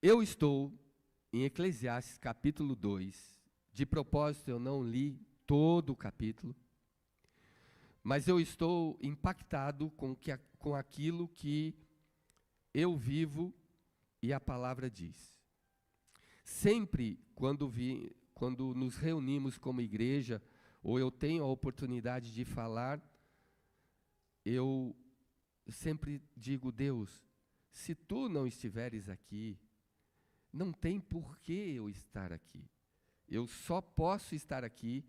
Eu estou em Eclesiastes capítulo 2. De propósito, eu não li todo o capítulo, mas eu estou impactado com aquilo que eu vivo e a palavra diz. Sempre quando nos reunimos como igreja, ou eu tenho a oportunidade de falar, eu sempre digo: Deus, se tu não estiveres aqui, não tem por que eu estar aqui. Eu só posso estar aqui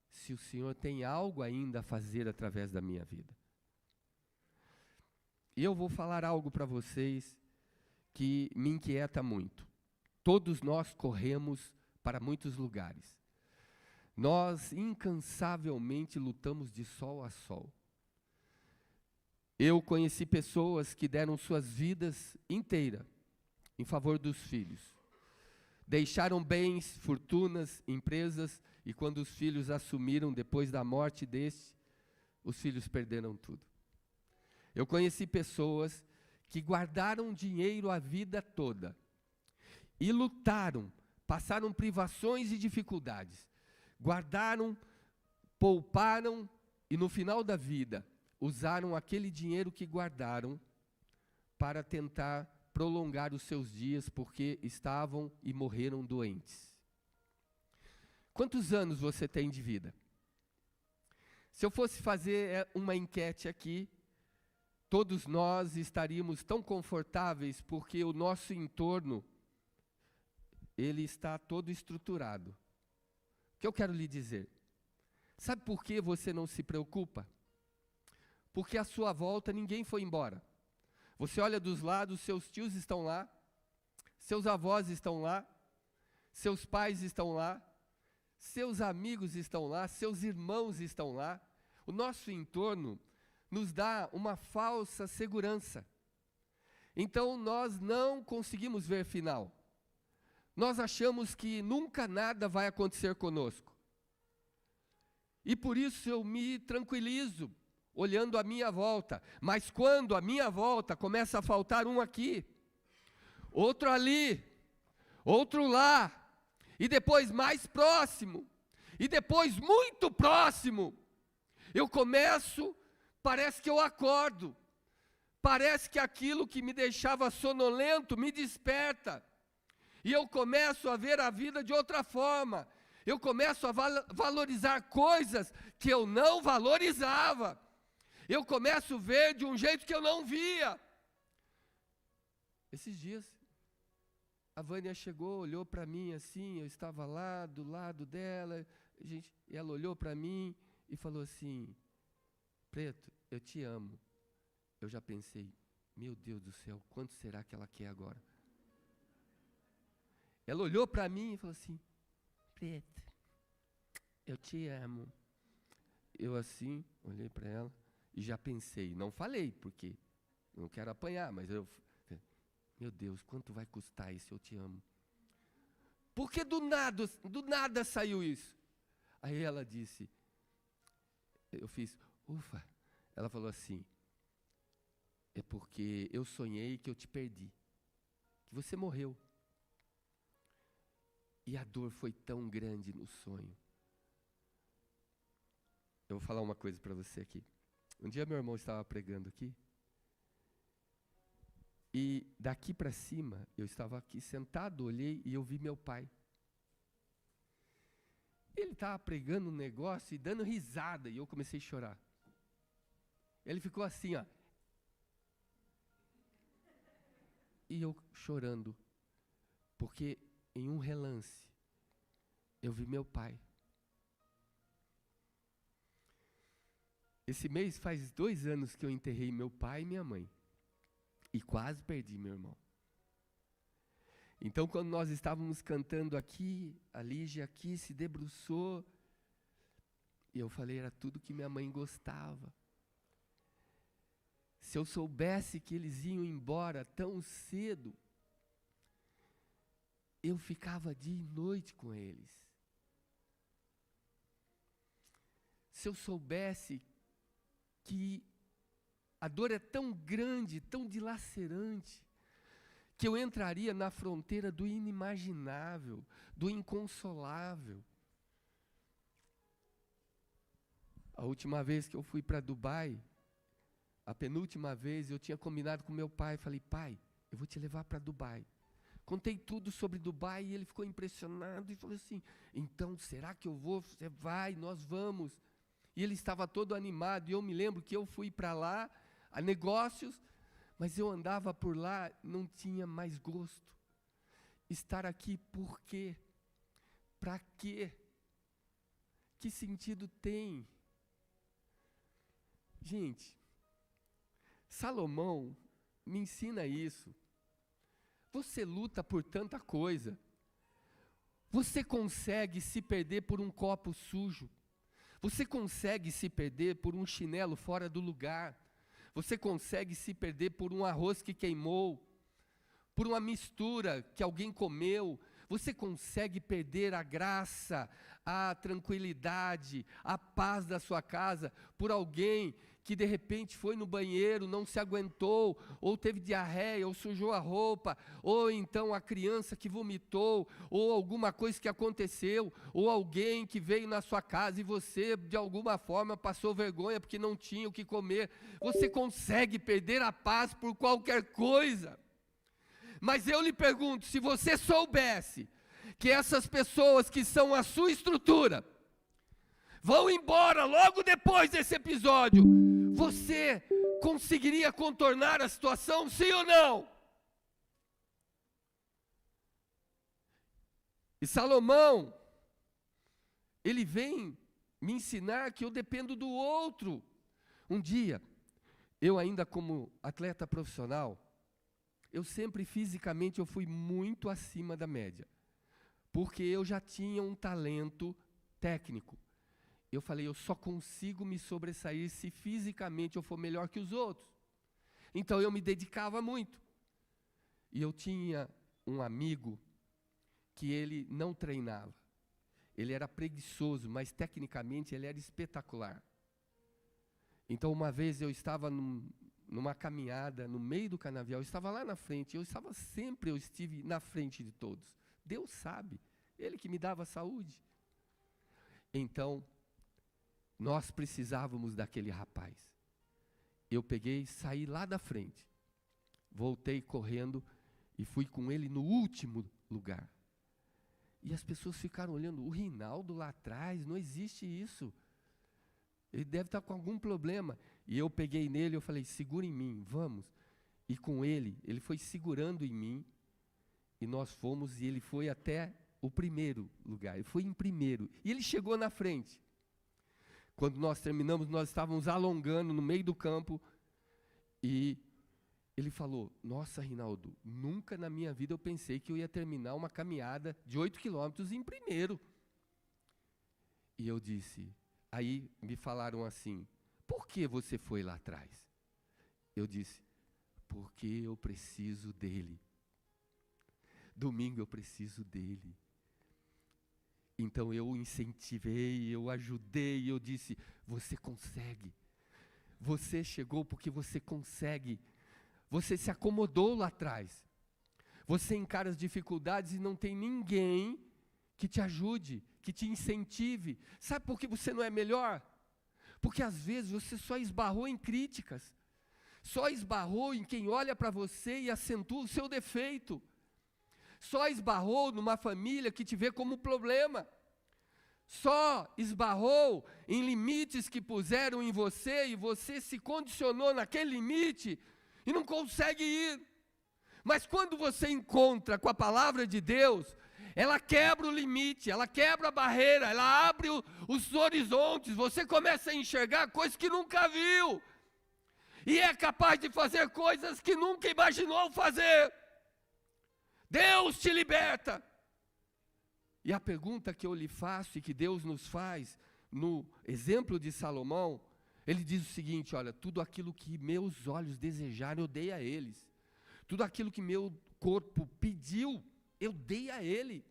se o Senhor tem algo ainda a fazer através da minha vida. E eu vou falar algo para vocês que me inquieta muito. Todos nós corremos para muitos lugares. Nós incansavelmente lutamos de sol a sol. Eu conheci pessoas que deram suas vidas inteiras em favor dos filhos. Deixaram bens, fortunas, empresas, e quando os filhos assumiram depois da morte deste, os filhos perderam tudo. Eu conheci pessoas que guardaram dinheiro a vida toda e lutaram, passaram privações e dificuldades, guardaram, pouparam e no final da vida usaram aquele dinheiro que guardaram para tentar prolongar os seus dias porque estavam e morreram doentes. Quantos anos você tem de vida? Se eu fosse fazer uma enquete aqui, todos nós estaríamos tão confortáveis porque o nosso entorno, ele está todo estruturado. O que eu quero lhe dizer? Sabe por que você não se preocupa? Porque à sua volta ninguém foi embora. Você olha dos lados, seus tios estão lá, seus avós estão lá, seus pais estão lá, seus amigos estão lá, seus irmãos estão lá. O nosso entorno nos dá uma falsa segurança. Então nós não conseguimos ver final. Nós achamos que nunca nada vai acontecer conosco. E por isso eu me tranquilizo, olhando à minha volta. Mas quando à minha volta começa a faltar um aqui, outro ali, outro lá, e depois mais próximo, e depois muito próximo, eu começo, parece que eu acordo, parece que aquilo que me deixava sonolento me desperta, e eu começo a ver a vida de outra forma, eu começo a valorizar coisas que eu não valorizava, eu começo a ver de um jeito que eu não via. Esses dias, a Vânia chegou, olhou para mim assim, eu estava lá do lado dela, ela olhou para mim e falou assim: Preto, eu te amo. Eu já pensei, meu Deus do céu, quanto será que ela quer agora? Ela olhou para mim e falou assim: Preto, eu te amo. Eu assim, olhei para ela e já pensei, não falei, porque não quero apanhar, mas eu, meu Deus, quanto vai custar isso, eu te amo? Porque do nada saiu isso. Aí ela disse, eu fiz, ufa. Ela falou assim, é porque eu sonhei que eu te perdi, que você morreu. E a dor foi tão grande no sonho. Eu vou falar uma coisa para você aqui. Um dia meu irmão estava pregando aqui, e daqui para cima, eu estava aqui sentado, olhei e eu vi meu pai. Ele estava pregando um negócio e dando risada, e eu comecei a chorar. Ele ficou assim, ó. E eu chorando, porque em um relance, eu vi meu pai. Esse mês faz 2 anos que eu enterrei meu pai e minha mãe. E quase perdi meu irmão. Então, quando nós estávamos cantando aqui, a Lígia aqui se debruçou, e eu falei, era tudo que minha mãe gostava. Se eu soubesse que eles iam embora tão cedo, eu ficava dia e noite com eles. Se eu soubesse que a dor é tão grande, tão dilacerante, que eu entraria na fronteira do inimaginável, do inconsolável. A última vez que eu fui para Dubai, a penúltima vez, eu tinha combinado com meu pai, falei, pai, eu vou te levar para Dubai. Contei tudo sobre Dubai e ele ficou impressionado e falou assim, então, será que eu vou? Você vai, nós vamos. E ele estava todo animado, e eu me lembro que eu fui para lá, a negócios, mas eu andava por lá, não tinha mais gosto. Estar aqui por quê? Para quê? Que sentido tem? Gente, Salomão me ensina isso. Você luta por tanta coisa. Você consegue se perder por um copo sujo. Você consegue se perder por um chinelo fora do lugar. Você consegue se perder por um arroz que queimou, por uma mistura que alguém comeu. Você consegue perder a graça, a tranquilidade, a paz da sua casa por alguém que de repente foi no banheiro, não se aguentou, ou teve diarreia, ou sujou a roupa, ou então a criança que vomitou, ou alguma coisa que aconteceu, ou alguém que veio na sua casa e você de alguma forma passou vergonha porque não tinha o que comer. Você consegue perder a paz por qualquer coisa. Mas eu lhe pergunto, se você soubesse que essas pessoas que são a sua estrutura vão embora logo depois desse episódio, você conseguiria contornar a situação, sim ou não? E Salomão, ele vem me ensinar que eu dependo do outro. Um dia, eu ainda como atleta profissional, eu sempre fisicamente eu fui muito acima da média, porque eu já tinha um talento técnico. Eu falei, eu só consigo me sobressair se fisicamente eu for melhor que os outros. Então eu me dedicava muito. E eu tinha um amigo que ele não treinava. Ele era preguiçoso, mas tecnicamente ele era espetacular. Então uma vez eu estava numa caminhada no meio do canavial, eu estava lá na frente, eu estive na frente de todos. Deus sabe, Ele que me dava saúde. Então, nós precisávamos daquele rapaz. Eu peguei, saí lá da frente, voltei correndo e fui com ele no último lugar. E as pessoas ficaram olhando, o Rinaldo lá atrás, não existe isso. Ele deve estar com algum problema. E eu peguei nele, eu falei, segura em mim, vamos. E com ele foi segurando em mim, e nós fomos, e ele foi até o primeiro lugar, ele foi em primeiro, e ele chegou na frente. Quando nós terminamos, nós estávamos alongando no meio do campo, e ele falou, nossa, Rinaldo, nunca na minha vida eu pensei que eu ia terminar uma caminhada de 8 quilômetros em primeiro. E eu disse, aí me falaram assim, por que você foi lá atrás? Eu disse, porque eu preciso dele. Domingo eu preciso dele. Então eu incentivei, eu ajudei, eu disse, você consegue. Você chegou porque você consegue. Você se acomodou lá atrás. Você encara as dificuldades e não tem ninguém que te ajude, que te incentive. Sabe por que você não é melhor? Porque às vezes você só esbarrou em críticas. Só esbarrou em quem olha para você e acentua o seu defeito. Só esbarrou numa família que te vê como problema. Só esbarrou em limites que puseram em você e você se condicionou naquele limite e não consegue ir. Mas quando você encontra com a palavra de Deus, ela quebra o limite, ela quebra a barreira, ela abre os horizontes, você começa a enxergar coisas que nunca viu. E é capaz de fazer coisas que nunca imaginou fazer. Deus te liberta. E a pergunta que eu lhe faço e que Deus nos faz, no exemplo de Salomão, ele diz o seguinte, olha, tudo aquilo que meus olhos desejaram, eu dei a eles. Tudo aquilo que meu corpo pediu, eu dei a ele.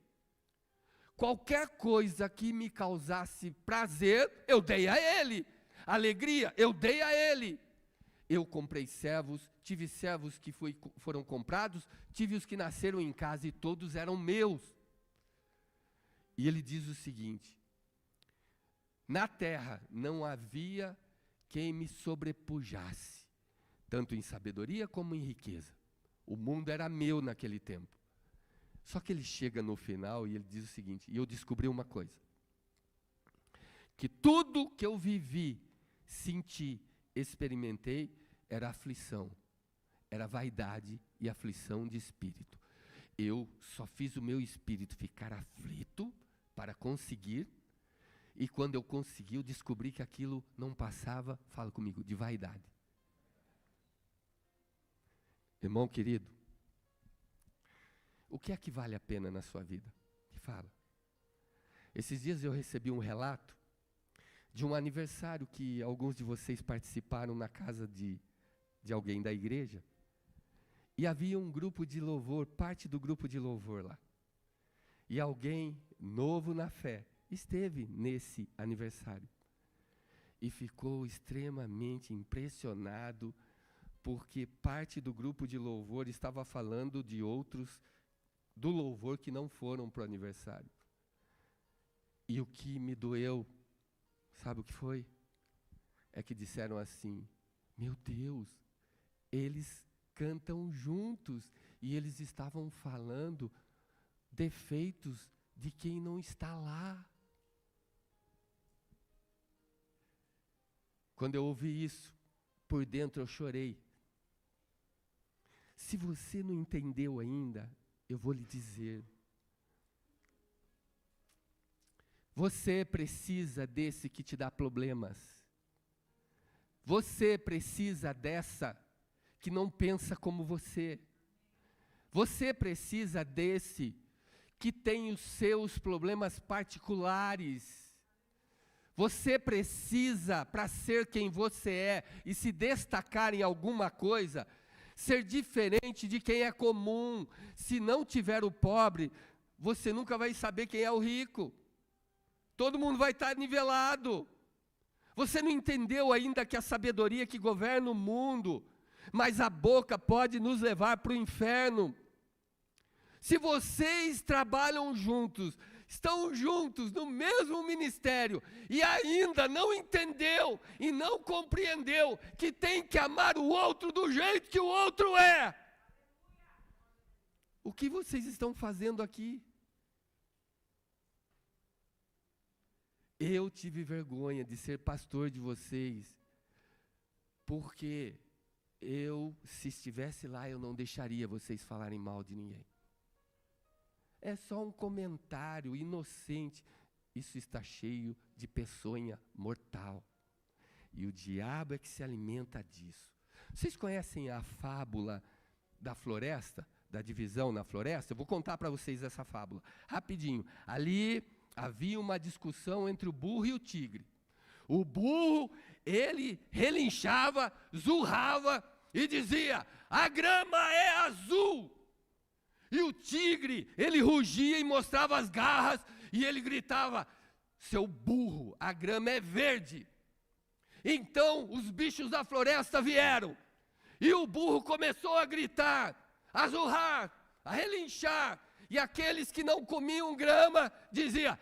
Qualquer coisa que me causasse prazer, eu dei a ele. Alegria, eu dei a ele. Eu comprei servos, tive servos que foram comprados, tive os que nasceram em casa e todos eram meus. E ele diz o seguinte: na terra não havia quem me sobrepujasse, tanto em sabedoria como em riqueza. O mundo era meu naquele tempo. Só que ele chega no final e ele diz o seguinte: e eu descobri uma coisa, que tudo que eu vivi, senti, experimentei, era aflição, era vaidade e aflição de espírito. Eu só fiz o meu espírito ficar aflito para conseguir, e quando eu consegui, eu descobri que aquilo não passava, fala comigo, de vaidade. Irmão querido, o que é que vale a pena na sua vida? Me fala. Esses dias eu recebi um relato de um aniversário que alguns de vocês participaram na casa de alguém da igreja, e havia um grupo de louvor, parte do grupo de louvor lá. E alguém novo na fé esteve nesse aniversário e ficou extremamente impressionado, porque parte do grupo de louvor estava falando de outros do louvor que não foram para o aniversário. E o que me doeu, sabe o que foi? É que disseram assim: meu Deus, eles cantam juntos e eles estavam falando defeitos de quem não está lá. Quando eu ouvi isso, por dentro eu chorei. Se você não entendeu ainda, eu vou lhe dizer. Você precisa desse que te dá problemas. Você precisa dessa que não pensa como você. Você precisa desse que tem os seus problemas particulares. Você precisa, para ser quem você é e se destacar em alguma coisa, ser diferente de quem é comum. Se não tiver o pobre, você nunca vai saber quem é o rico. Todo mundo vai estar nivelado. Você não entendeu ainda que a sabedoria que governa o mundo, mas a boca pode nos levar para o inferno. Se vocês trabalham juntos, estão juntos no mesmo ministério e ainda não entendeu e não compreendeu que tem que amar o outro do jeito que o outro é, o que vocês estão fazendo aqui? Eu tive vergonha de ser pastor de vocês, porque se estivesse lá, eu não deixaria vocês falarem mal de ninguém. É só um comentário inocente. Isso está cheio de peçonha mortal. E o diabo é que se alimenta disso. Vocês conhecem a fábula da floresta, da divisão na floresta? Eu vou contar para vocês essa fábula, rapidinho. Ali havia uma discussão entre o burro e o tigre. O burro, ele relinchava, zurrava e dizia: a grama é azul. E o tigre, ele rugia e mostrava as garras, e ele gritava: seu burro, a grama é verde. Então os bichos da floresta vieram, e o burro começou a gritar, a zurrar, a relinchar, e aqueles que não comiam grama diziam: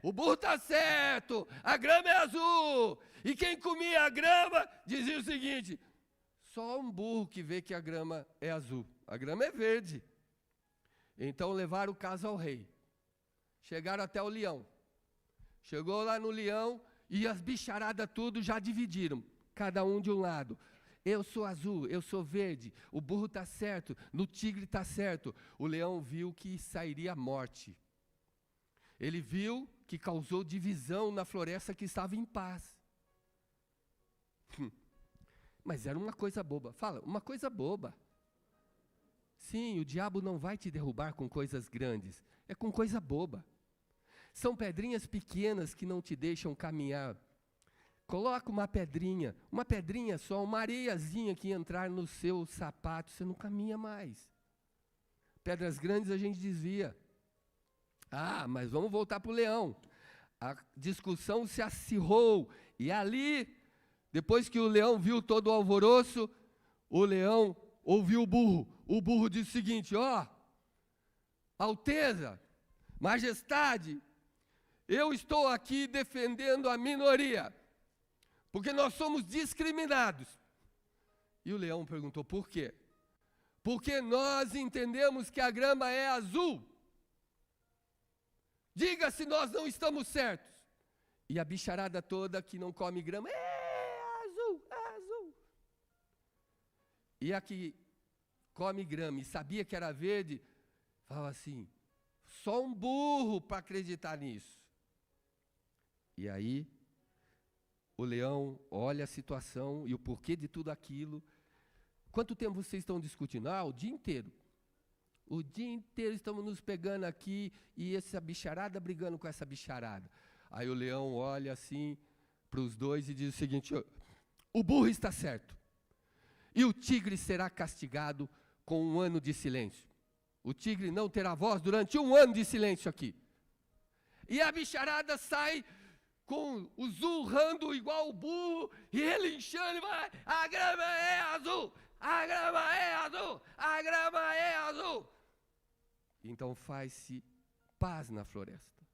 o burro está certo, a grama é azul. E quem comia a grama dizia o seguinte: só um burro que vê que a grama é azul, a grama é verde. Então levaram o caso ao rei. Chegaram até o leão. Chegou lá no leão e as bicharadas tudo já dividiram, cada um de um lado. Eu sou azul, eu sou verde, o burro está certo, no tigre está certo. O leão viu que sairia a morte. Ele viu que causou divisão na floresta que estava em paz. Mas era uma coisa boba. Fala, uma coisa boba. Sim, o diabo não vai te derrubar com coisas grandes, é com coisa boba. São pedrinhas pequenas que não te deixam caminhar. Coloca uma pedrinha só, uma areiazinha que entrar no seu sapato, você não caminha mais. Pedras grandes a gente desvia. Mas vamos voltar para o leão. A discussão se acirrou, e ali Depois que o leão viu todo o alvoroço, o leão ouviu o burro. O burro disse o seguinte: ó, Alteza, Majestade, eu estou aqui defendendo a minoria, porque nós somos discriminados. E o leão perguntou: por quê? Porque nós entendemos que a grama é azul. Diga se nós não estamos certos. E a bicharada toda que não come grama: é azul, é azul. E a que come grama e sabia que era verde, falava assim: só um burro para acreditar nisso. E aí, o leão olha a situação e o porquê de tudo aquilo. Quanto tempo vocês estão discutindo? O dia inteiro. O dia inteiro estamos nos pegando aqui e essa bicharada brigando com essa bicharada. Aí o leão olha assim para os dois e diz o seguinte: o burro está certo. E o tigre será castigado com 1 ano de silêncio. O tigre não terá voz durante 1 ano de silêncio aqui. E a bicharada sai com o zurrando igual o burro, e ele inchando e vai: a grama é azul, a grama é azul, a grama é azul. Então faz-se paz na floresta,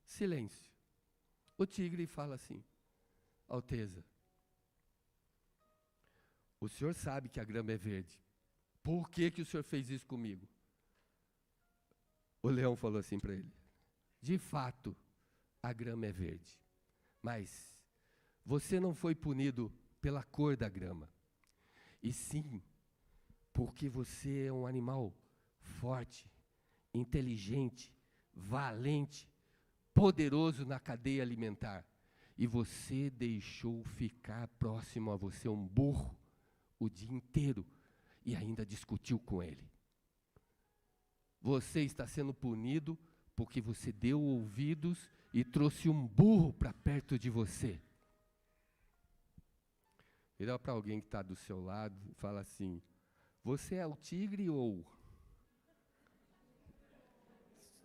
silêncio. O tigre fala assim: Alteza, o senhor sabe que a grama é verde, por que o senhor fez isso comigo? O leão falou assim para ele: de fato, a grama é verde, mas você não foi punido pela cor da grama, e sim porque você é um animal forte, inteligente, valente, poderoso na cadeia alimentar, e você deixou ficar próximo a você um burro o dia inteiro e ainda discutiu com ele. Você está sendo punido porque você deu ouvidos e trouxe um burro para perto de você. Vira para alguém que está do seu lado e fala assim: você é o tigre ou...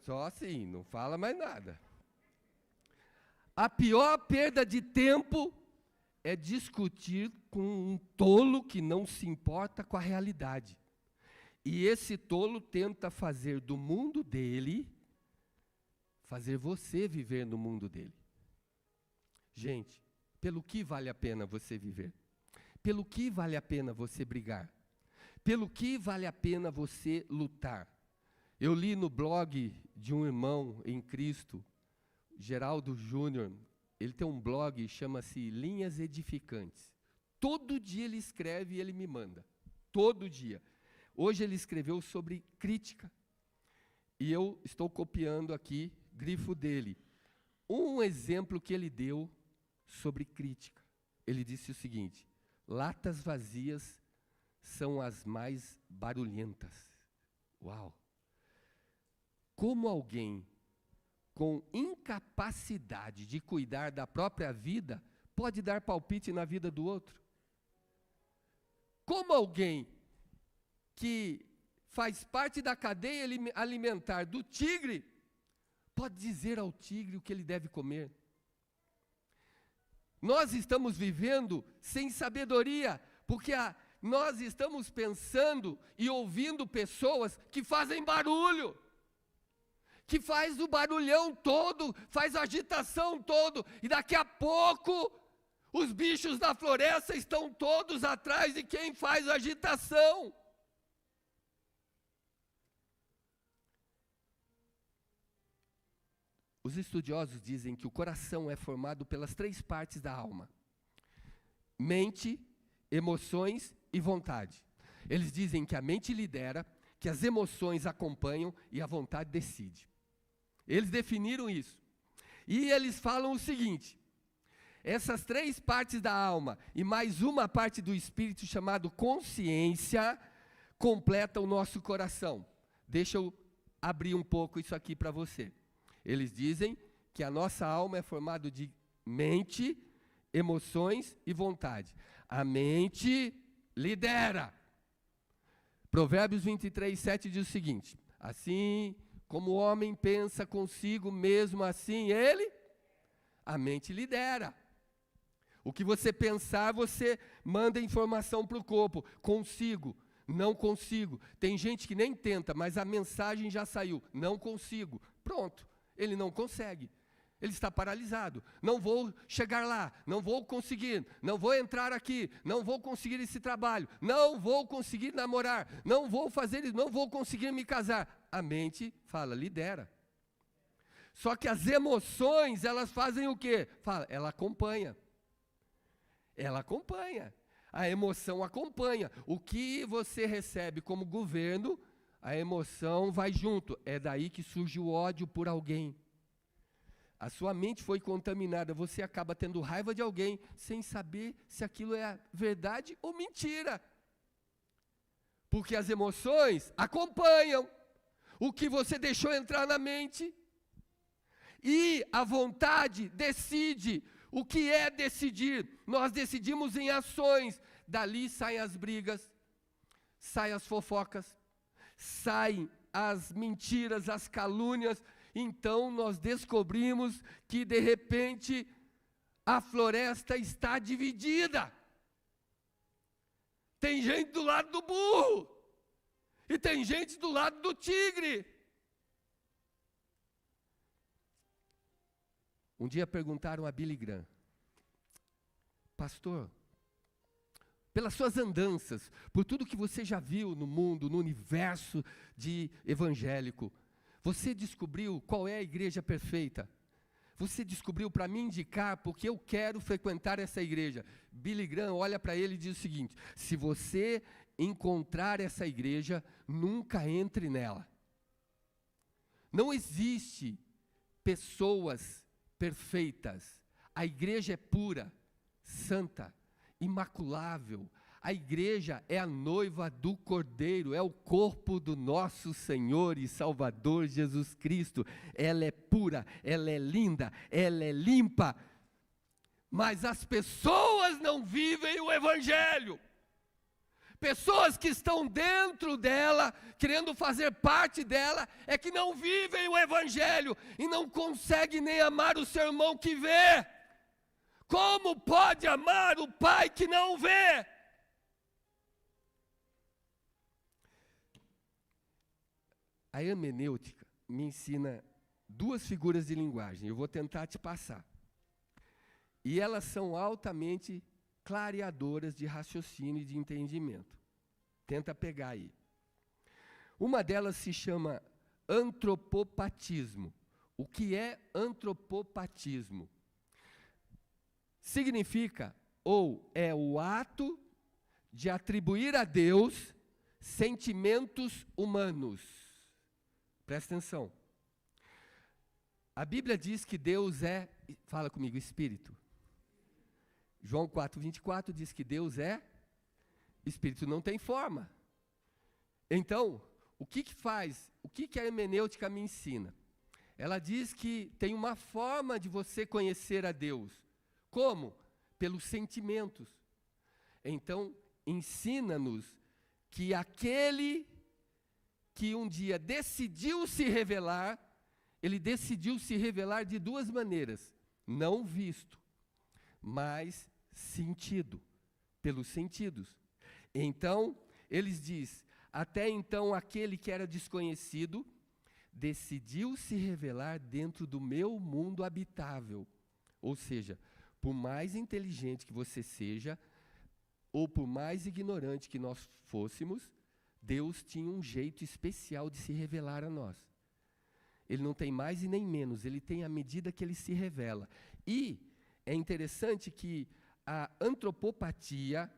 Só assim, não fala mais nada. A pior perda de tempo é discutir com um tolo que não se importa com a realidade. E esse tolo tenta fazer do mundo dele, fazer você viver no mundo dele. Gente, pelo que vale a pena você viver? Pelo que vale a pena você brigar? Pelo que vale a pena você lutar? Eu li no blog de um irmão em Cristo, Geraldo Júnior, ele tem um blog, chama-se Linhas Edificantes. Todo dia ele escreve e ele me manda. Todo dia. Hoje ele escreveu sobre crítica. E eu estou copiando aqui, grifo dele. Um exemplo que ele deu sobre crítica. Ele disse o seguinte: latas vazias são as mais barulhentas. Uau! Como alguém com incapacidade de cuidar da própria vida pode dar palpite na vida do outro? Como alguém que faz parte da cadeia alimentar do tigre pode dizer ao tigre o que ele deve comer? Nós estamos vivendo sem sabedoria, porque nós estamos pensando e ouvindo pessoas que fazem barulho, que faz o barulhão todo, faz a agitação todo, e daqui a pouco os bichos da floresta estão todos atrás de quem faz a agitação. Os estudiosos dizem que o coração é formado pelas 3 partes da alma: mente, emoções e vontade. Eles dizem que a mente lidera, que as emoções acompanham e a vontade decide. Eles definiram isso. E eles falam o seguinte: essas 3 partes da alma e mais uma parte do espírito chamado consciência completa o nosso coração. Deixa eu abrir um pouco isso aqui para você. Eles dizem que a nossa alma é formada de mente, emoções e vontade. A mente lidera. Provérbios 23, 7 diz o seguinte: assim como o homem pensa consigo mesmo, assim a mente lidera. O que você pensar, você manda informação para o corpo. Consigo, não consigo. Tem gente que nem tenta, mas a mensagem já saiu. Não consigo. Pronto, ele não consegue. Ele está paralisado. Não vou chegar lá, não vou conseguir, não vou entrar aqui, não vou conseguir esse trabalho, não vou conseguir namorar, não vou fazer isso, não vou conseguir me casar. A mente fala, lidera. Só que as emoções, elas fazem o quê? Fala, ela acompanha. Ela acompanha. A emoção acompanha. O que você recebe como governo, a emoção vai junto. É daí que surge o ódio por alguém. A sua mente foi contaminada, você acaba tendo raiva de alguém sem saber se aquilo é verdade ou mentira. Porque as emoções acompanham o que você deixou entrar na mente. E a vontade decide. O que é decidir? Nós decidimos em ações. Dali saem as brigas, saem as fofocas, saem as mentiras, as calúnias. Então nós descobrimos que de repente a floresta está dividida. Tem gente do lado do burro e tem gente do lado do tigre. Um dia perguntaram a Billy Graham, pastor, pelas suas andanças, por tudo que você já viu no mundo, no universo de evangélico, você descobriu qual é a igreja perfeita? Você descobriu para me indicar porque eu quero frequentar essa igreja. Billy Graham olha para ele e diz o seguinte, se você encontrar essa igreja, nunca entre nela. Não existe pessoas perfeitas. A igreja é pura, santa, imaculável. A igreja é a noiva do Cordeiro, é o corpo do nosso Senhor e Salvador Jesus Cristo. Ela é pura, ela é linda, ela é limpa. Mas as pessoas não vivem o Evangelho. Pessoas que estão dentro dela, querendo fazer parte dela, é que não vivem o Evangelho e não conseguem nem amar o seu irmão que vê. Como pode amar o pai que não vê? A hermenêutica me ensina duas figuras de linguagem, eu vou tentar te passar. E elas são altamente clareadoras de raciocínio e de entendimento. Tenta pegar aí. Uma delas se chama antropopatismo. O que é antropopatismo? Significa, ou é o ato de atribuir a Deus sentimentos humanos. Presta atenção. A Bíblia diz que Deus é, fala comigo, Espírito. João 4:24 diz que Deus é Espírito, não tem forma. Então, o que faz? O que a hermenêutica me ensina? Ela diz que tem uma forma de você conhecer a Deus. Como? Pelos sentimentos. Então, ensina-nos que aquele que um dia decidiu se revelar, ele decidiu se revelar de duas maneiras. Não visto, mas sentido, pelos sentidos. Então, eles diz, até então aquele que era desconhecido, decidiu se revelar dentro do meu mundo habitável. Ou seja, por mais inteligente que você seja, ou por mais ignorante que nós fôssemos, Deus tinha um jeito especial de se revelar a nós. Ele não tem mais e nem menos, ele tem a medida que ele se revela. E é interessante que a antropopatia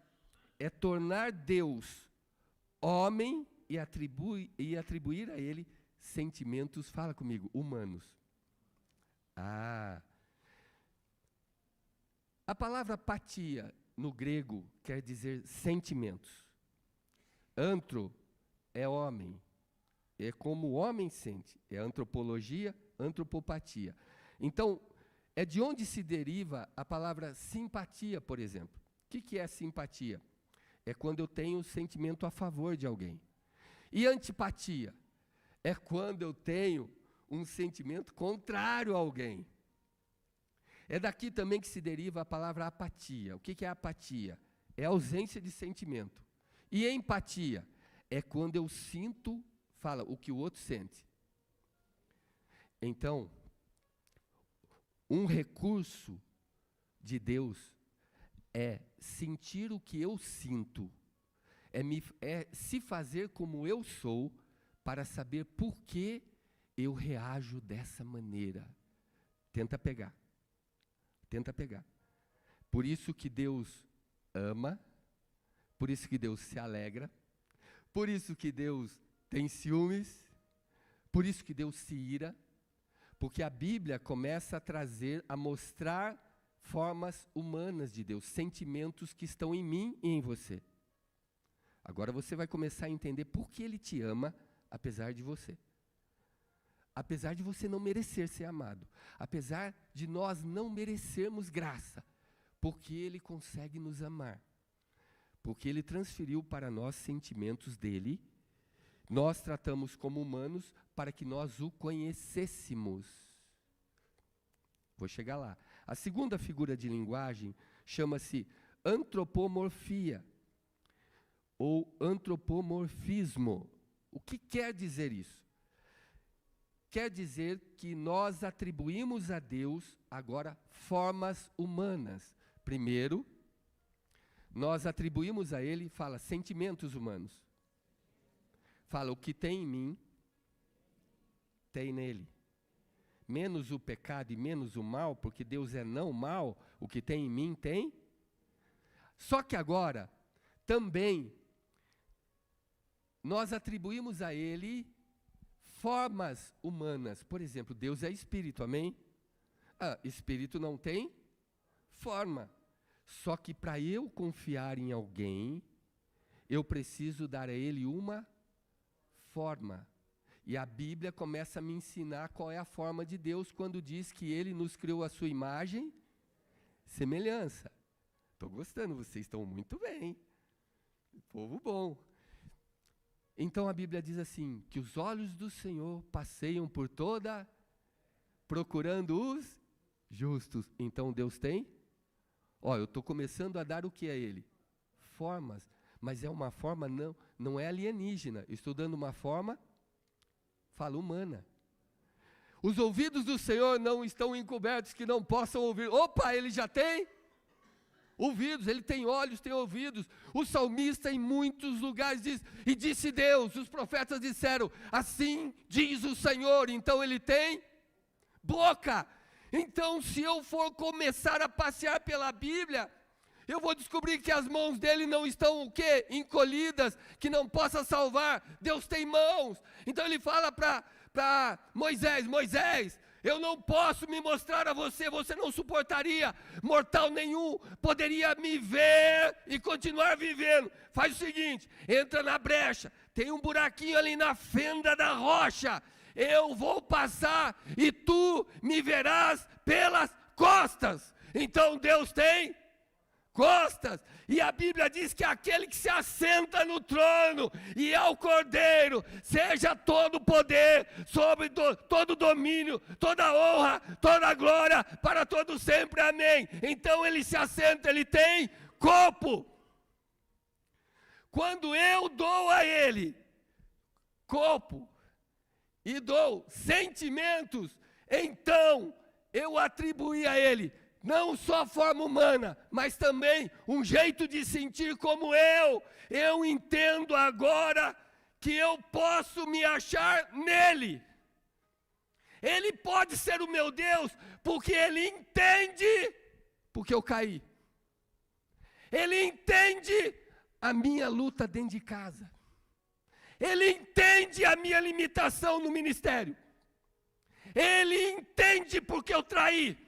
é tornar Deus homem e atribuir a ele sentimentos, fala comigo, humanos. A palavra patia no grego quer dizer sentimentos. Antro é homem, é como o homem sente, é antropologia, antropopatia. Então, é de onde se deriva a palavra simpatia, por exemplo. O que é simpatia? É quando eu tenho sentimento a favor de alguém. E antipatia? É quando eu tenho um sentimento contrário a alguém. É daqui também que se deriva a palavra apatia. O que é apatia? É ausência de sentimento. E empatia é quando eu sinto, fala, o que o outro sente. Então, um recurso de Deus é sentir o que eu sinto, é se fazer como eu sou, para saber por que eu reajo dessa maneira. Tenta pegar. Por isso que Deus ama, por isso que Deus se alegra, por isso que Deus tem ciúmes, por isso que Deus se ira, porque a Bíblia começa a mostrar formas humanas de Deus, sentimentos que estão em mim e em você. Agora você vai começar a entender por que Ele te ama, apesar de você. Apesar de você não merecer ser amado, apesar de nós não merecermos graça, porque Ele consegue nos amar, porque Ele transferiu para nós sentimentos dEle, nós tratamos como humanos para que nós o conhecêssemos. Vou chegar lá. A segunda figura de linguagem chama-se antropomorfia, ou antropomorfismo. O que quer dizer isso? Quer dizer que nós atribuímos a Deus agora formas humanas. Primeiro, nós atribuímos a Ele, fala, sentimentos humanos. Fala, o que tem em mim, tem nele. Menos o pecado e menos o mal, porque Deus é não mal, o que tem em mim tem. Só que agora, também, nós atribuímos a Ele formas humanas. Por exemplo, Deus é espírito, amém? Espírito não tem forma. Só que para eu confiar em alguém, eu preciso dar a ele uma forma. E a Bíblia começa a me ensinar qual é a forma de Deus quando diz que Ele nos criou a sua imagem, semelhança. Estou gostando, vocês estão muito bem. Povo bom. Então a Bíblia diz assim, que os olhos do Senhor passeiam por toda, procurando os justos. Então Deus tem? Eu estou começando a dar o que a Ele? Formas. Mas é uma forma, não é alienígena. Estou dando uma forma, fala, humana. Os ouvidos do Senhor não estão encobertos que não possam ouvir. Opa, Ele já tem ouvidos, Ele tem olhos, tem ouvidos. O salmista em muitos lugares diz, e disse Deus, os profetas disseram, assim diz o Senhor. Então Ele tem boca. Então se eu for começar a passear pela Bíblia, eu vou descobrir que as mãos dele não estão o quê? Encolhidas, que não possa salvar. Deus tem mãos. Então ele fala para Moisés, Moisés, eu não posso me mostrar a você, você não suportaria, mortal nenhum poderia me ver e continuar vivendo. Faz o seguinte, entra na brecha, tem um buraquinho ali na fenda da rocha, eu vou passar e tu me verás pelas costas. Então Deus tem costas, e a Bíblia diz que aquele que se assenta no trono e ao Cordeiro, seja todo poder, sobre todo domínio, toda honra, toda glória, para todo sempre, amém. Então ele se assenta, ele tem corpo. Quando eu dou a ele corpo e dou sentimentos, então eu atribuí a ele não só forma humana, mas também um jeito de sentir como eu entendo agora que eu posso me achar nele. Ele pode ser o meu Deus, porque ele entende porque eu caí. Ele entende a minha luta dentro de casa. Ele entende a minha limitação no ministério. Ele entende porque eu traí.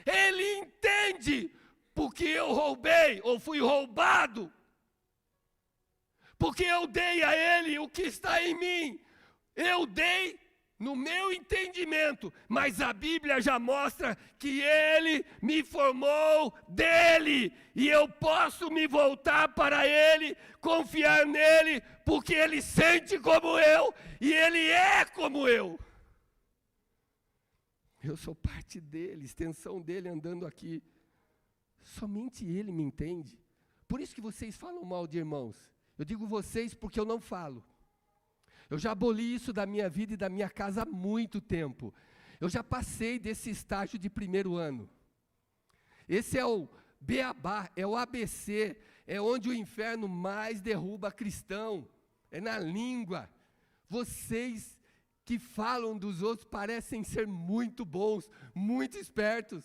Ele entende porque eu roubei ou fui roubado. Porque eu dei a ele o que está em mim. Eu dei no meu entendimento, mas a Bíblia já mostra que ele me formou dele. E eu posso me voltar para ele, confiar nele, porque ele sente como eu e ele é como eu. Eu sou parte dele, extensão dele andando aqui. Somente ele me entende. Por isso que vocês falam mal de irmãos. Eu digo vocês porque eu não falo. Eu já aboli isso da minha vida e da minha casa há muito tempo. Eu já passei desse estágio de primeiro ano. Esse é o beabá, é o ABC, é onde o inferno mais derruba cristão. É na língua. Vocês que falam dos outros parecem ser muito bons, muito espertos.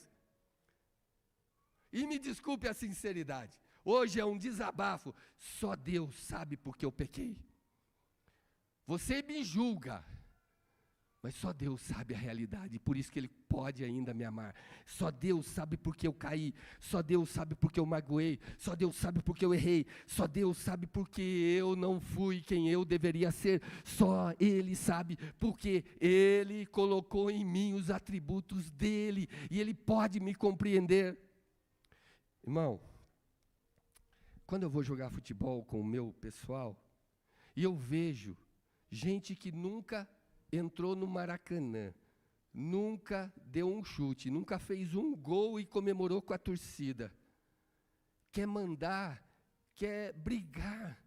E me desculpe a sinceridade. Hoje é um desabafo. Só Deus sabe por que eu pequei. Você me julga, mas só Deus sabe a realidade. Por isso que Ele pode ainda me amar. Só Deus sabe por que eu caí. Só Deus sabe por que eu magoei. Só Deus sabe por que eu errei. Só Deus sabe por que eu não fui quem eu deveria ser. Só Ele sabe porque Ele colocou em mim os atributos dEle. E Ele pode me compreender. Irmão, quando eu vou jogar futebol com o meu pessoal, e eu vejo gente que nunca entrou no Maracanã, nunca deu um chute, nunca fez um gol e comemorou com a torcida, quer mandar, quer brigar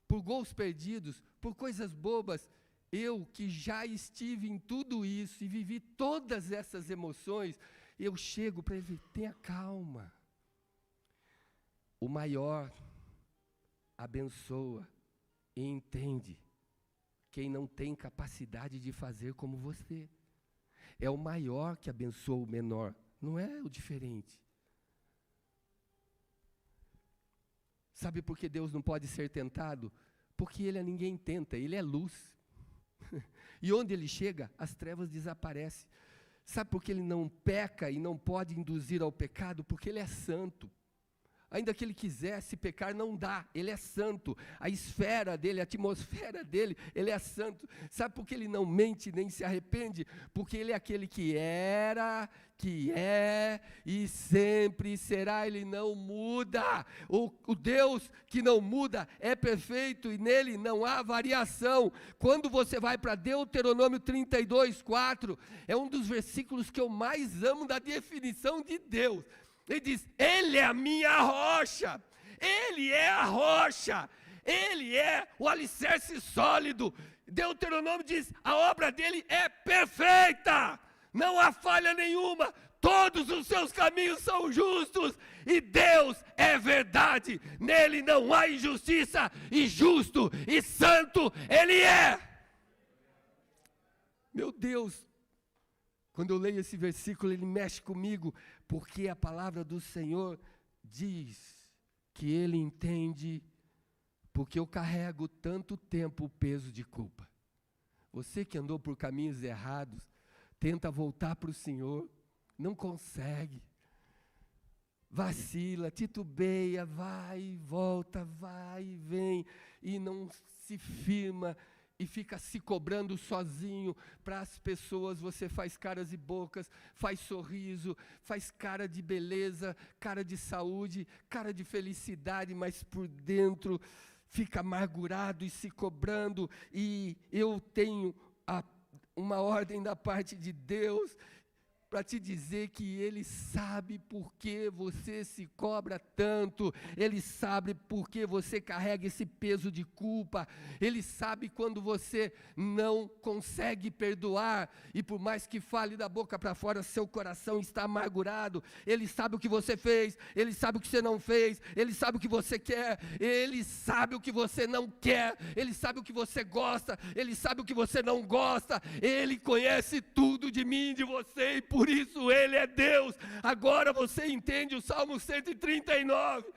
por gols perdidos, por coisas bobas. Eu que já estive em tudo isso e vivi todas essas emoções, eu chego para ele: tenha calma. O maior abençoa e entende quem não tem capacidade de fazer como você. É o maior que abençoa o menor, não é o diferente. Sabe por que Deus não pode ser tentado? Porque Ele a ninguém tenta, Ele é luz. E onde Ele chega, as trevas desaparecem. Sabe por que Ele não peca e não pode induzir ao pecado? Porque Ele é santo. Ainda que Ele quisesse pecar, não dá, Ele é santo. A esfera dEle, a atmosfera dEle, Ele é santo. Sabe por que Ele não mente nem se arrepende? Porque Ele é aquele que era, que é e sempre será. Ele não muda. O Deus que não muda é perfeito e nele não há variação. Quando você vai para Deuteronômio 32:4, é um dos versículos que eu mais amo da definição de Deus. Ele diz: Ele é a minha rocha, Ele é a rocha, Ele é o alicerce sólido. Deuteronômio diz: a obra dele é perfeita, não há falha nenhuma, todos os seus caminhos são justos, e Deus é verdade, nele não há injustiça, e justo e santo Ele é. Meu Deus, quando eu leio esse versículo, ele mexe comigo, porque a palavra do Senhor diz que Ele entende porque eu carrego tanto tempo o peso de culpa. Você que andou por caminhos errados, tenta voltar para o Senhor, não consegue, vacila, titubeia, vai e volta, vai e vem, e não se firma, e fica se cobrando sozinho. Para as pessoas você faz caras e bocas, faz sorriso, faz cara de beleza, cara de saúde, cara de felicidade, mas por dentro fica amargurado e se cobrando. E eu tenho uma ordem da parte de Deus para te dizer que Ele sabe por que você se cobra tanto, Ele sabe por que você carrega esse peso de culpa, Ele sabe quando você não consegue perdoar, e por mais que fale da boca para fora, seu coração está amargurado. Ele sabe o que você fez, Ele sabe o que você não fez, Ele sabe o que você quer, Ele sabe o que você não quer, Ele sabe o que você gosta, Ele sabe o que você não gosta, Ele conhece tudo de mim e de você, e por isso Ele é Deus. Agora você entende o Salmo 139.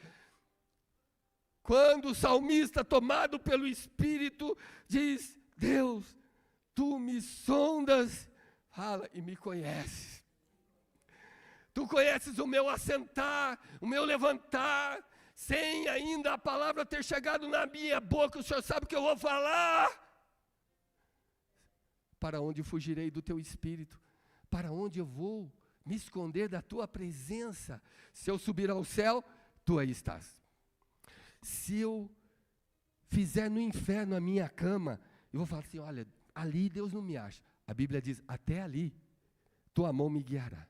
Quando o salmista, tomado pelo Espírito, diz: Deus, Tu me sondas, fala, e me conheces. Tu conheces o meu assentar, o meu levantar, sem ainda a palavra ter chegado na minha boca, o Senhor sabe o que eu vou falar. Para onde fugirei do Teu Espírito? Para onde eu vou me esconder da Tua presença? Se eu subir ao céu, Tu aí estás. Se eu fizer no inferno a minha cama, eu vou falar assim: olha, ali Deus não me acha. A Bíblia diz: até ali, tua mão me guiará.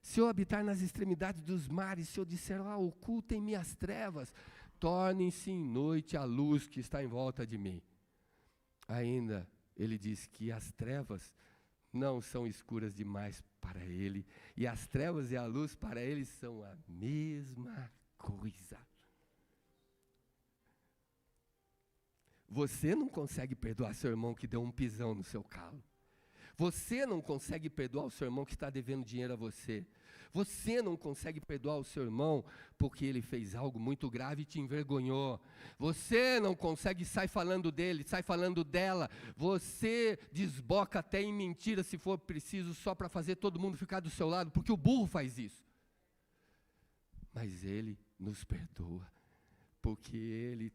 Se eu habitar nas extremidades dos mares, se eu disser, ocultem-me as trevas, tornem-se em noite a luz que está em volta de mim. Ainda, ele diz que as trevas não são escuras demais para ele, e as trevas e a luz para ele são a mesma coisa. Você não consegue perdoar seu irmão que deu um pisão no seu calo. Você não consegue perdoar o seu irmão que está devendo dinheiro a você. Você não consegue perdoar o seu irmão porque ele fez algo muito grave e te envergonhou. Você não consegue sair falando dele, sai falando dela. Você desboca até em mentira se for preciso só para fazer todo mundo ficar do seu lado, porque o burro faz isso. Mas ele nos perdoa, porque ele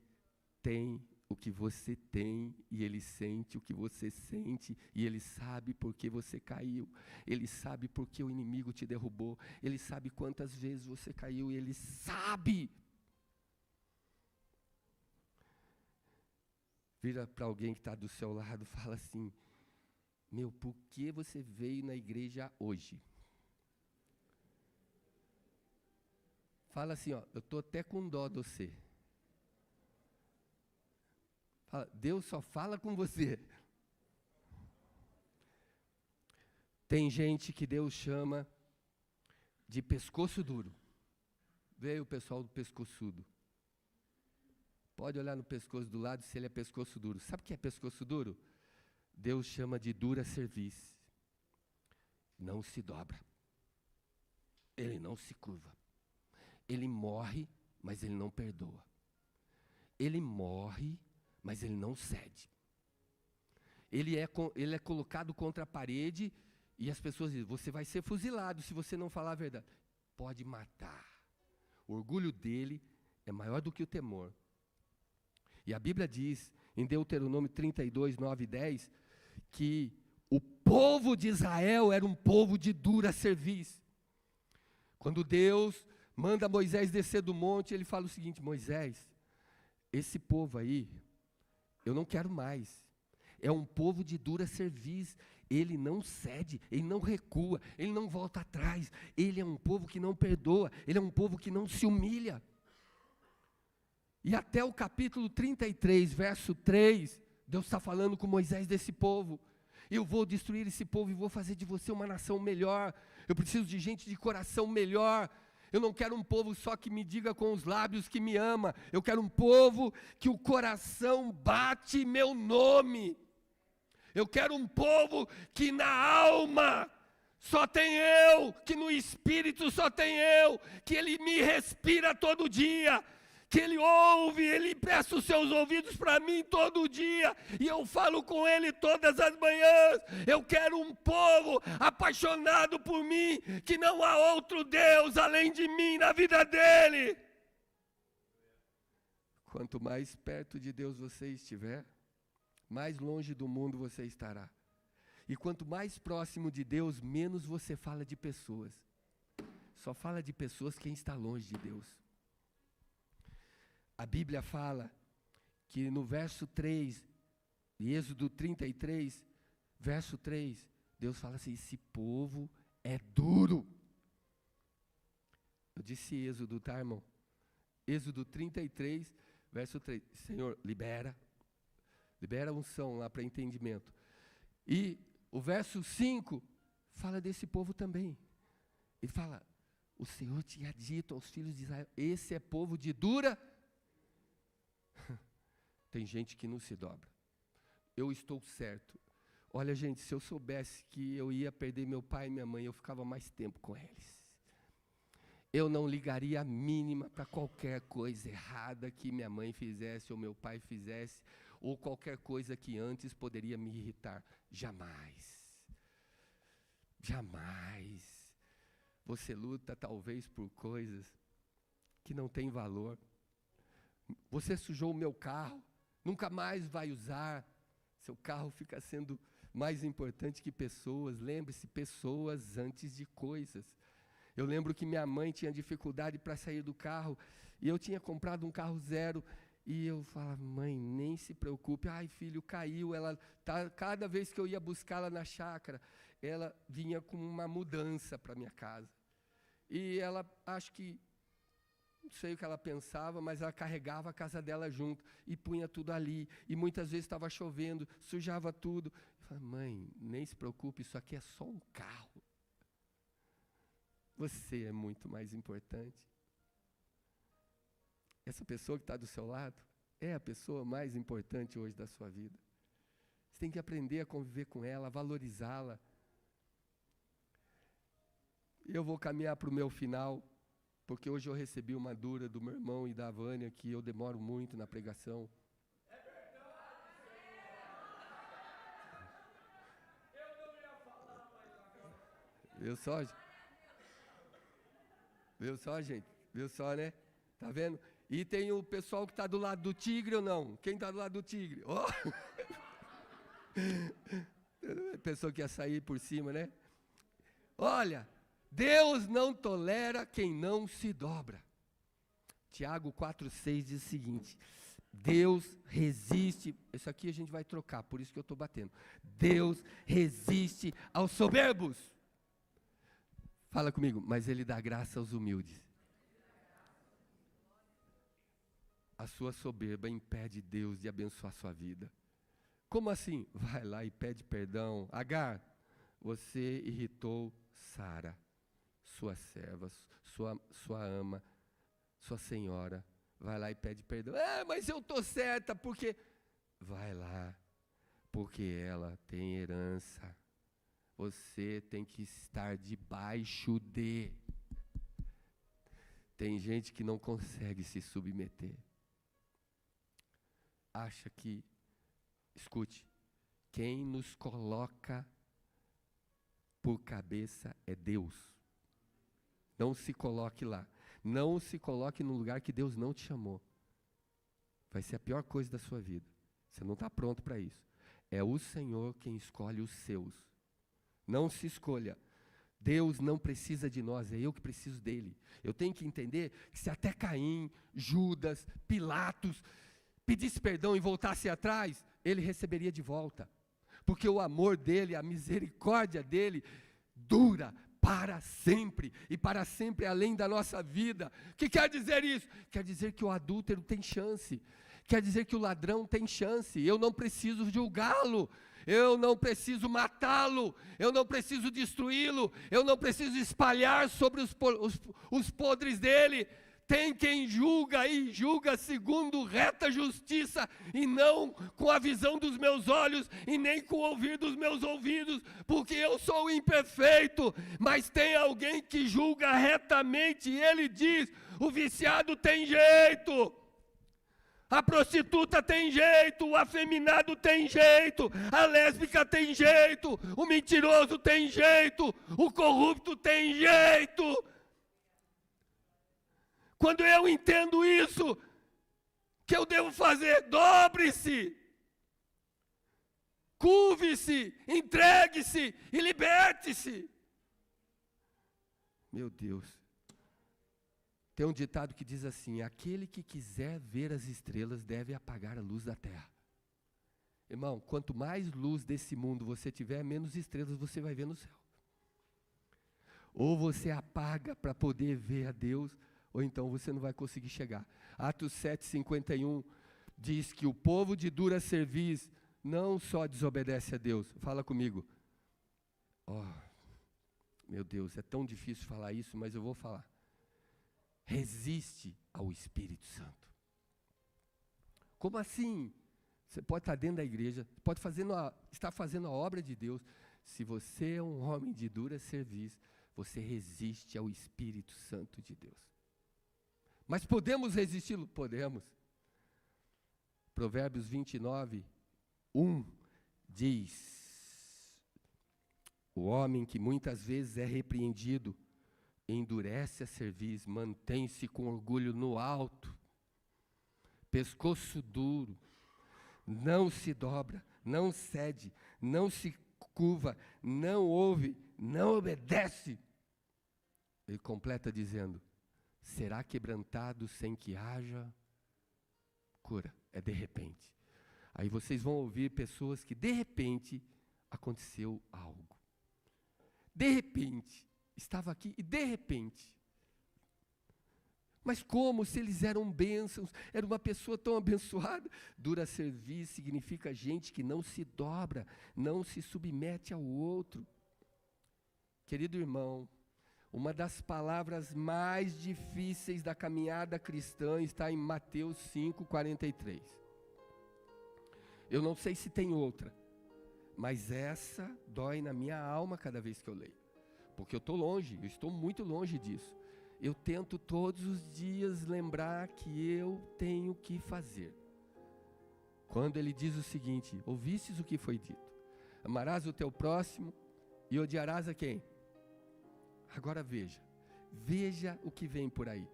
tem o que você tem, e ele sente o que você sente, e ele sabe por que você caiu, ele sabe por que o inimigo te derrubou, ele sabe quantas vezes você caiu, e ele sabe. Vira para alguém que está do seu lado, fala assim, por que você veio na igreja hoje? Fala assim, eu estou até com dó de você. Fala, Deus só fala com você. Tem gente que Deus chama de pescoço duro. Veio o pessoal do pescoçudo. Pode olhar no pescoço do lado se ele é pescoço duro. Sabe o que é pescoço duro? Deus chama de dura cerviz. Não se dobra. Ele não se curva. Ele morre, mas ele não perdoa. Ele morre, mas ele não cede. Ele é colocado contra a parede e as pessoas dizem, você vai ser fuzilado se você não falar a verdade. Pode matar. O orgulho dele é maior do que o temor. E a Bíblia diz, em Deuteronômio 32, 9 e 10, que o povo de Israel era um povo de dura cerviz. Quando Deus manda Moisés descer do monte, ele fala o seguinte, Moisés, esse povo aí, eu não quero mais. É um povo de dura cerviz. Ele não cede, ele não recua, ele não volta atrás. Ele é um povo que não perdoa, ele é um povo que não se humilha. E até o capítulo 33, verso 3, Deus está falando com Moisés desse povo. Eu vou destruir esse povo e vou fazer de você uma nação melhor. Eu preciso de gente de coração melhor. Eu não quero um povo só que me diga com os lábios que me ama. Eu quero um povo que o coração bate meu nome. Eu quero um povo que na alma só tem eu, que no espírito só tem eu, que ele me respira todo dia, que ele ouve, ele presta os seus ouvidos para mim todo dia, e eu falo com ele todas as manhãs. Eu quero um povo apaixonado por mim, que não há outro Deus além de mim na vida dele. Quanto mais perto de Deus você estiver, mais longe do mundo você estará. E quanto mais próximo de Deus, menos você fala de pessoas. Só fala de pessoas quem está longe de Deus. A Bíblia fala que no verso 3, de Êxodo 33, verso 3, Deus fala assim, esse povo é duro. Eu disse Êxodo, tá, irmão? Êxodo 33, verso 3. Senhor, libera a unção lá para entendimento. E o verso 5 fala desse povo também. Ele fala, o Senhor tinha dito aos filhos de Israel, esse é povo de dura. Tem gente que não se dobra. Eu estou certo. Olha, gente, se eu soubesse que eu ia perder meu pai e minha mãe, eu ficava mais tempo com eles. Eu não ligaria a mínima para qualquer coisa errada que minha mãe fizesse ou meu pai fizesse, ou qualquer coisa que antes poderia me irritar. Jamais. Jamais. Você luta talvez por coisas que não têm valor. Você sujou o meu carro, nunca mais vai usar. Seu carro fica sendo mais importante que pessoas. Lembre-se, pessoas antes de coisas. Eu lembro que minha mãe tinha dificuldade para sair do carro, e eu tinha comprado um carro zero, e eu falava, mãe, nem se preocupe, ai filho, caiu, ela tá, cada vez que eu ia buscá-la na chácara, ela vinha com uma mudança para minha casa. E ela, acho que, não sei o que ela pensava, mas ela carregava a casa dela junto e punha tudo ali. E muitas vezes estava chovendo, sujava tudo. Eu falei, mãe, nem se preocupe, isso aqui é só um carro. Você é muito mais importante. Essa pessoa que está do seu lado é a pessoa mais importante hoje da sua vida. Você tem que aprender a conviver com ela, a valorizá-la. Eu vou caminhar para o meu final, porque hoje eu recebi uma dura do meu irmão e da Vânia, que eu demoro muito na pregação. Viu só? Viu só, gente? Viu só, né? Tá vendo? E tem o pessoal que está do lado do tigre ou não? Quem está do lado do tigre? Oh! Pessoa que ia sair por cima, né? Olha, Deus não tolera quem não se dobra. Tiago 4,6 diz o seguinte: Deus resiste, isso aqui a gente vai trocar, por isso que eu estou batendo. Deus resiste aos soberbos. Fala comigo, mas Ele dá graça aos humildes. A sua soberba impede Deus de abençoar a sua vida. Como assim? Vai lá e pede perdão. Agar, você irritou Sara, sua serva, sua ama, sua senhora. Vai lá e pede perdão. Mas eu estou certa, porque... Vai lá, porque ela tem herança. Você tem que estar debaixo de... Tem gente que não consegue se submeter. Acha que... Escute, quem nos coloca por cabeça é Deus. Não se coloque lá. Não se coloque no lugar que Deus não te chamou. Vai ser a pior coisa da sua vida. Você não está pronto para isso. É o Senhor quem escolhe os seus. Não se escolha. Deus não precisa de nós, é eu que preciso dele. Eu tenho que entender que se até Caim, Judas, Pilatos pedisse perdão e voltasse atrás, ele receberia de volta. Porque o amor dele, a misericórdia dele, dura para sempre. E para sempre além da nossa vida. O que quer dizer isso? Quer dizer que o adúltero tem chance. Quer dizer que o ladrão tem chance. Eu não preciso julgá-lo. Eu não preciso matá-lo. Eu não preciso destruí-lo. Eu não preciso espalhar sobre os podres dele. Tem quem julga e julga segundo reta justiça, e não com a visão dos meus olhos, e nem com o ouvir dos meus ouvidos, porque eu sou imperfeito, mas tem alguém que julga retamente, e ele diz, o viciado tem jeito, a prostituta tem jeito, o afeminado tem jeito, a lésbica tem jeito, o mentiroso tem jeito, o corrupto tem jeito. Quando eu entendo isso, que eu devo fazer? Dobre-se, curve-se, entregue-se e liberte-se. Meu Deus. Tem um ditado que diz assim: aquele que quiser ver as estrelas deve apagar a luz da terra. Irmão, quanto mais luz desse mundo você tiver, menos estrelas você vai ver no céu. Ou você apaga para poder ver a Deus, ou então você não vai conseguir chegar. Atos 7:51 diz que o povo de dura cerviz não só desobedece a Deus. Fala comigo. Meu Deus, é tão difícil falar isso, mas eu vou falar. Resiste ao Espírito Santo. Como assim? Você pode estar dentro da igreja, pode estar fazendo a obra de Deus. Se você é um homem de dura cerviz, você resiste ao Espírito Santo de Deus. Mas podemos resisti-lo? Podemos. Provérbios 29:1 diz: o homem que muitas vezes é repreendido, endurece a cerviz, mantém-se com orgulho no alto, pescoço duro, não se dobra, não cede, não se curva, não ouve, não obedece. Ele completa dizendo: será quebrantado sem que haja cura. É de repente. Aí vocês vão ouvir pessoas que de repente aconteceu algo. De repente, estava aqui e de repente. Mas como se eles eram bênçãos, era uma pessoa tão abençoada? Dura servir significa gente que não se dobra, não se submete ao outro. Querido irmão, uma das palavras mais difíceis da caminhada cristã está em Mateus 5:43. Eu não sei se tem outra, mas essa dói na minha alma cada vez que eu leio. Porque eu estou muito longe disso. Eu tento todos os dias lembrar que eu tenho que fazer. Quando ele diz o seguinte: ouvistes o que foi dito, amarás o teu próximo e odiarás a quem? Agora veja o que vem por aí.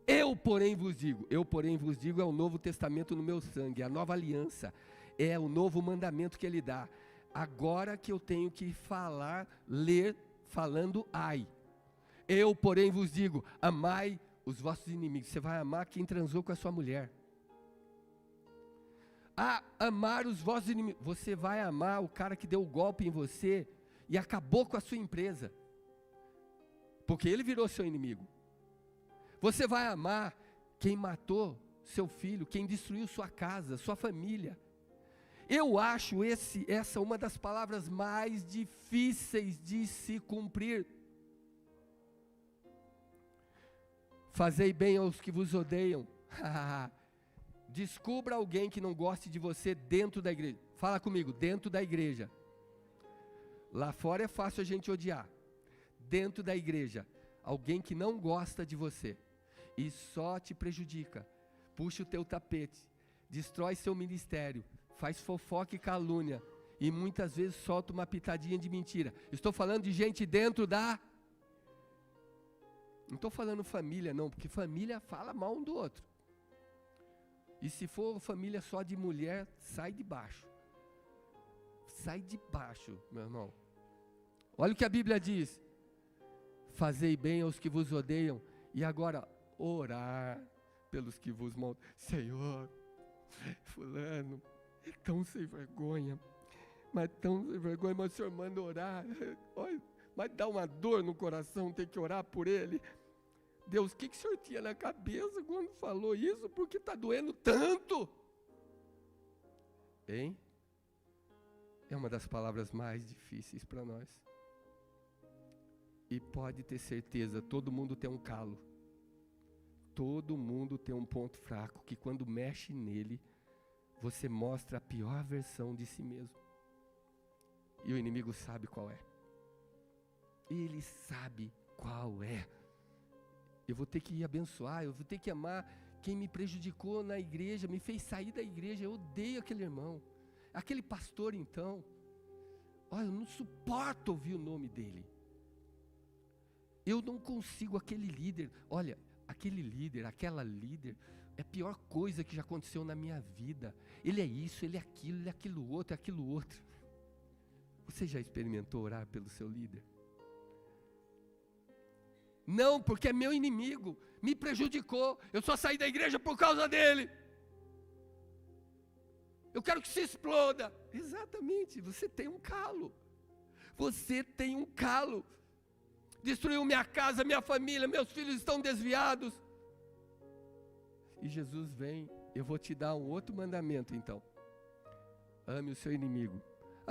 Eu, porém, vos digo é o Novo Testamento no meu sangue, a nova aliança, é o novo mandamento que ele dá. Agora que eu tenho que ler falando ai. Eu, porém, vos digo, amai os vossos inimigos. Você vai amar quem transou com a sua mulher. Amar os vossos inimigos. Você vai amar o cara que deu o golpe em você e acabou com a sua empresa, porque ele virou seu inimigo. Você vai amar quem matou seu filho, quem destruiu sua casa, sua família. Eu acho essa uma das palavras mais difíceis de se cumprir. Fazei bem aos que vos odeiam. Descubra alguém que não goste de você dentro da igreja. Fala comigo, dentro da igreja. Lá fora é fácil a gente odiar. Dentro da igreja, alguém que não gosta de você e só te prejudica, puxa o teu tapete, destrói seu ministério, faz fofoca e calúnia e muitas vezes solta uma pitadinha de mentira. Estou falando de gente dentro da... Não estou falando família não, porque família fala mal um do outro. E se for família só de mulher, sai de baixo. Sai de baixo, meu irmão. Olha o que a Bíblia diz. Fazei bem aos que vos odeiam. E agora, orar pelos que vos maltratam. Senhor, fulano, é tão sem vergonha. Mas o Senhor manda orar. Olha, mas dá uma dor no coração ter que orar por ele. Deus, o que o Senhor tinha na cabeça quando falou isso? Porque está doendo tanto. Hein? É uma das palavras mais difíceis para nós. E pode ter certeza, todo mundo tem um calo. Todo mundo tem um ponto fraco, que quando mexe nele, você mostra a pior versão de si mesmo. E o inimigo sabe qual é. Ele sabe qual é. Eu vou ter que abençoar, eu vou ter que amar quem me prejudicou na igreja, me fez sair da igreja. Eu odeio aquele irmão. Aquele pastor então, olha, eu não suporto ouvir o nome dele. Eu não consigo, aquele líder, olha, aquele líder, aquela líder, é a pior coisa que já aconteceu na minha vida. Ele é isso, ele é aquilo outro, é aquilo outro. Você já experimentou orar pelo seu líder? Não, porque é meu inimigo, me prejudicou, eu só saí da igreja por causa dele. Eu quero que se exploda. Exatamente, você tem um calo. Você tem um calo. Destruiu minha casa, minha família, meus filhos estão desviados. E Jesus vem, eu vou te dar um outro mandamento então. Ame o seu inimigo.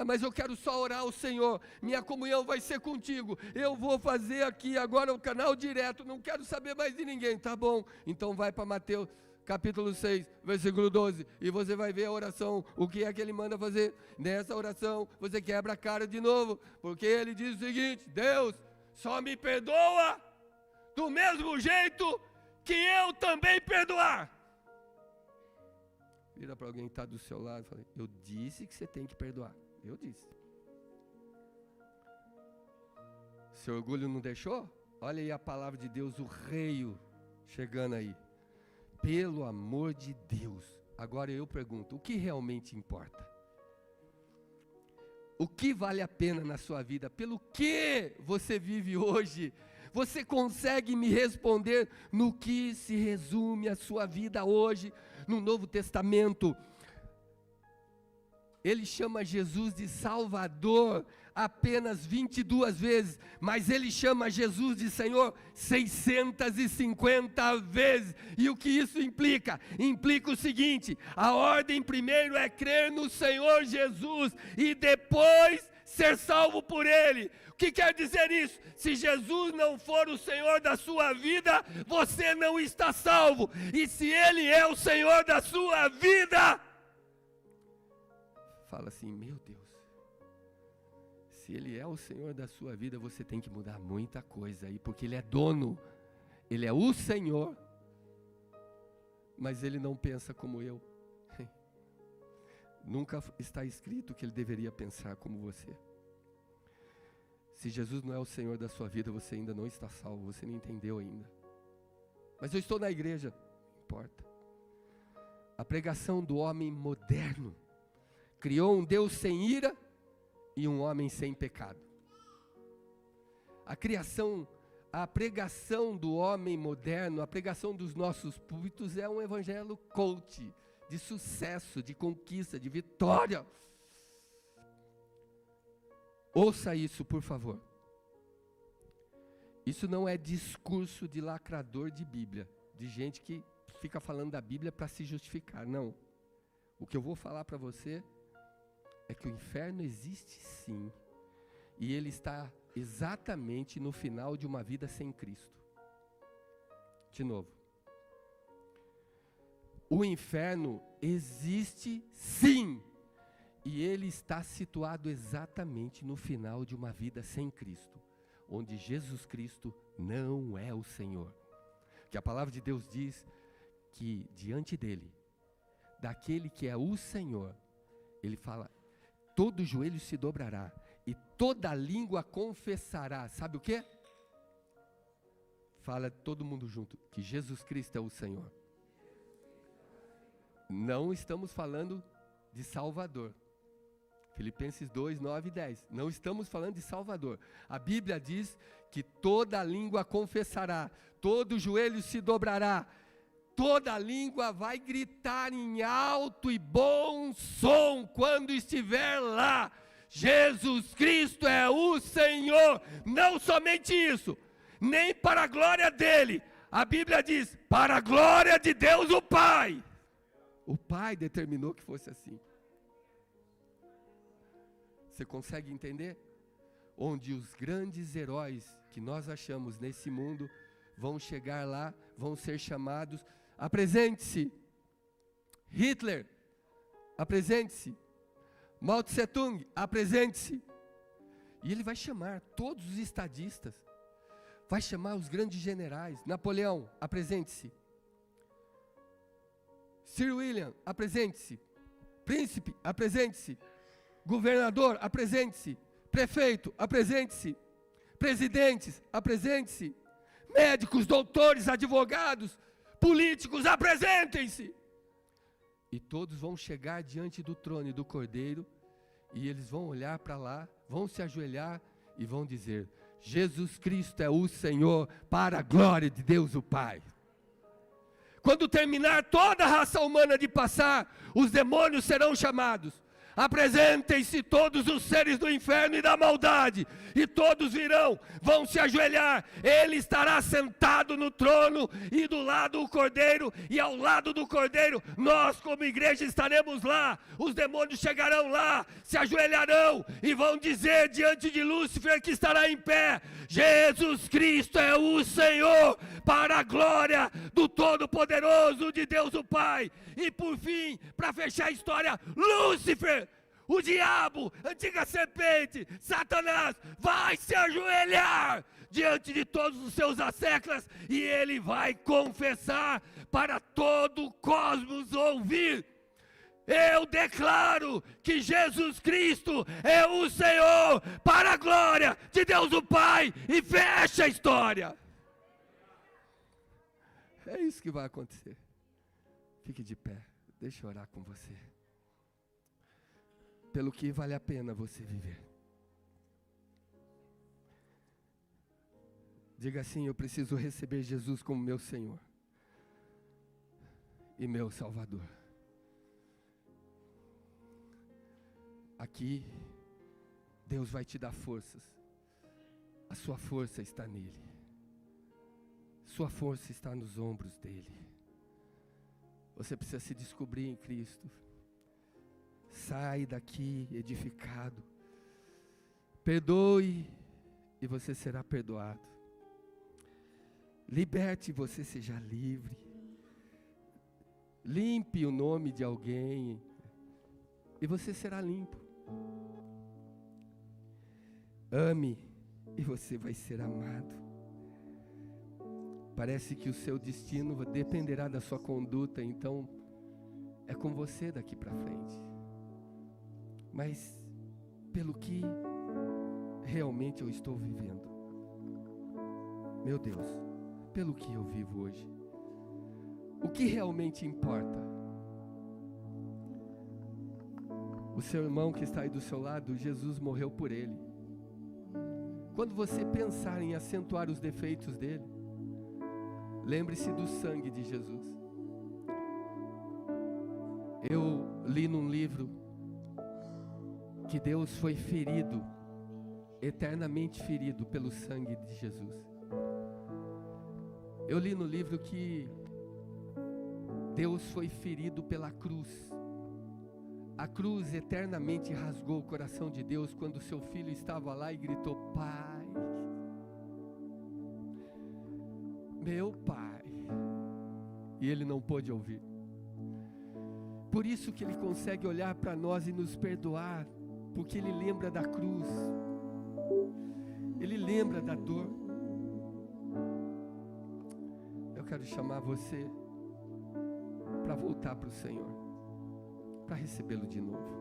Mas eu quero só orar ao Senhor, minha comunhão vai ser contigo. Eu vou fazer aqui agora o canal direto, não quero saber mais de ninguém. Tá bom, então vai para Mateus capítulo 6, versículo 12, e você vai ver a oração, o que é que ele manda fazer. Nessa oração, você quebra a cara de novo, porque ele diz o seguinte: Deus só me perdoa do mesmo jeito que eu também perdoar. Vira para alguém que está do seu lado e fala: eu disse que você tem que perdoar. Eu disse. Seu orgulho não deixou? Olha aí a palavra de Deus, o rei chegando aí. Pelo amor de Deus. Agora eu pergunto, o que realmente importa? O que vale a pena na sua vida? Pelo que você vive hoje? Você consegue me responder no que se resume a sua vida hoje, no Novo Testamento? Ele chama Jesus de Salvador. apenas 22 vezes, mas ele chama Jesus de Senhor 650 vezes. E o que isso implica? Implica o seguinte: a ordem primeiro é crer no Senhor Jesus e depois ser salvo por Ele. O que quer dizer isso? Se Jesus não for o Senhor da sua vida, você não está salvo. E se Ele é o Senhor da sua vida, fala assim: meu Deus, se Ele é o Senhor da sua vida, você tem que mudar muita coisa aí, porque Ele é dono, Ele é o Senhor, mas Ele não pensa como eu. Nunca está escrito que Ele deveria pensar como você. Se Jesus não é o Senhor da sua vida, você ainda não está salvo, você não entendeu ainda. Mas eu estou na igreja, não importa. A pregação do homem moderno criou um Deus sem ira e um homem sem pecado. A pregação do homem moderno, a pregação dos nossos púlpitos é um evangelho coach, de sucesso, de conquista, de vitória. Ouça isso, por favor. Isso não é discurso de lacrador de Bíblia, de gente que fica falando da Bíblia para se justificar. Não. O que eu vou falar para você é que o inferno existe sim, e ele está exatamente no final de uma vida sem Cristo. De novo. O inferno existe sim, e ele está situado exatamente no final de uma vida sem Cristo, onde Jesus Cristo não é o Senhor. Que a palavra de Deus diz que diante dele, daquele que é o Senhor, ele fala: todo joelho se dobrará e toda língua confessará. Sabe o quê? Fala todo mundo junto, que Jesus Cristo é o Senhor. Não estamos falando de Salvador. Filipenses 2, 9 e 10. Não estamos falando de Salvador. A Bíblia diz que toda língua confessará, todo joelho se dobrará, toda língua vai gritar em alto e bom som quando estiver lá: Jesus Cristo é o Senhor. Não somente isso, nem para a glória dele. A Bíblia diz: para a glória de Deus o Pai. O Pai determinou que fosse assim. Você consegue entender? Onde os grandes heróis que nós achamos nesse mundo vão chegar lá, vão ser chamados: apresente-se. Hitler, apresente-se. Mao Tse Tung, apresente-se. E ele vai chamar todos os estadistas, vai chamar os grandes generais. Napoleão, apresente-se. Sir William, apresente-se. Príncipe, apresente-se. Governador, apresente-se. Prefeito, apresente-se. Presidentes, apresente-se. Médicos, doutores, advogados, políticos, apresentem-se. E todos vão chegar diante do trono e do Cordeiro, e eles vão olhar para lá, vão se ajoelhar e vão dizer: Jesus Cristo é o Senhor, para a glória de Deus o Pai. Quando terminar toda a raça humana de passar, os demônios serão chamados. Apresentem-se todos os seres do inferno e da maldade, e todos virão, vão se ajoelhar. Ele estará sentado no trono, e do lado o Cordeiro, e ao lado do Cordeiro, nós como igreja estaremos lá. Os demônios chegarão lá, se ajoelharão, e vão dizer diante de Lúcifer, que estará em pé: Jesus Cristo é o Senhor, para a glória do Todo-Poderoso de Deus o Pai. E por fim, para fechar a história, Lúcifer, o diabo, antiga serpente, Satanás, vai se ajoelhar diante de todos os seus asseclas, e ele vai confessar para todo o cosmos ouvir: eu declaro que Jesus Cristo é o Senhor, para a glória de Deus o Pai. E fecha a história. É isso que vai acontecer. Fique de pé, deixa eu orar com você. Pelo que vale a pena você viver. Diga assim: eu preciso receber Jesus como meu Senhor e meu Salvador. Deus vai te dar forças. A sua força está nele. Sua força está nos ombros dele. Você precisa se descobrir em Cristo. Sai daqui edificado. Perdoe e você será perdoado. Liberte e você seja livre. Limpe o nome de alguém e você será limpo. Ame e você vai ser amado. Parece que o seu destino dependerá da sua conduta, então é com você daqui para frente. Mas pelo que realmente eu estou vivendo, meu Deus, pelo que eu vivo hoje, o que realmente importa? O seu irmão que está aí do seu lado, Jesus morreu por ele. Quando você pensar em acentuar os defeitos dele, lembre-se do sangue de Jesus. Eu li num livro que Deus foi ferido, eternamente ferido pelo sangue de Jesus. Eu li no livro que Deus foi ferido pela cruz. A cruz eternamente rasgou o coração de Deus quando seu filho estava lá e gritou: Pai, meu Pai. E ele não pôde ouvir. Por isso que ele consegue olhar para nós e nos perdoar, porque ele lembra da cruz. Ele lembra da dor. Eu quero chamar você para voltar para o Senhor, para recebê-lo de novo.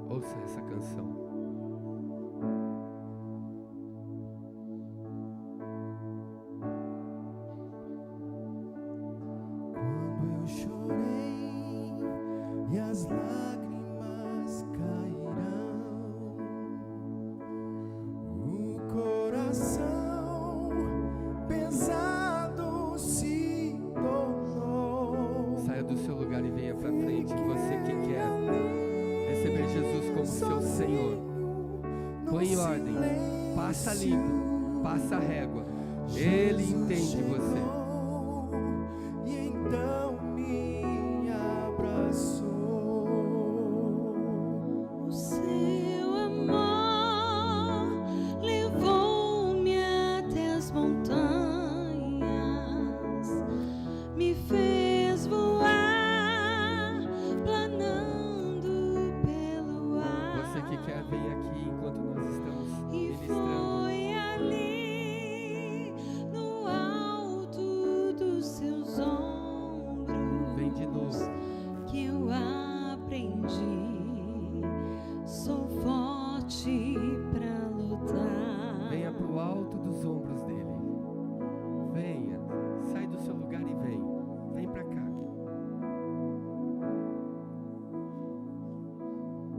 Ouça essa canção. Quando eu chorei e as lágrimas cairão, o coração pesado se tornou. Saia do seu lugar e venha para frente. Você que quer receber Jesus como seu Senhor, põe em ordem, passa limpo, passa a régua. Ele entende você. E então me abraçou. O seu amor levou-me até as montanhas, me fez voar, planando pelo ar. Você que quer, vem aqui enquanto nós estamos E ministrando. foi ali, no alto dos seus ombros, Vem de novo. que eu aprendi. Sou forte pra lutar. Venha para o alto dos ombros dele. Venha, sai do seu lugar e vem. Vem para cá.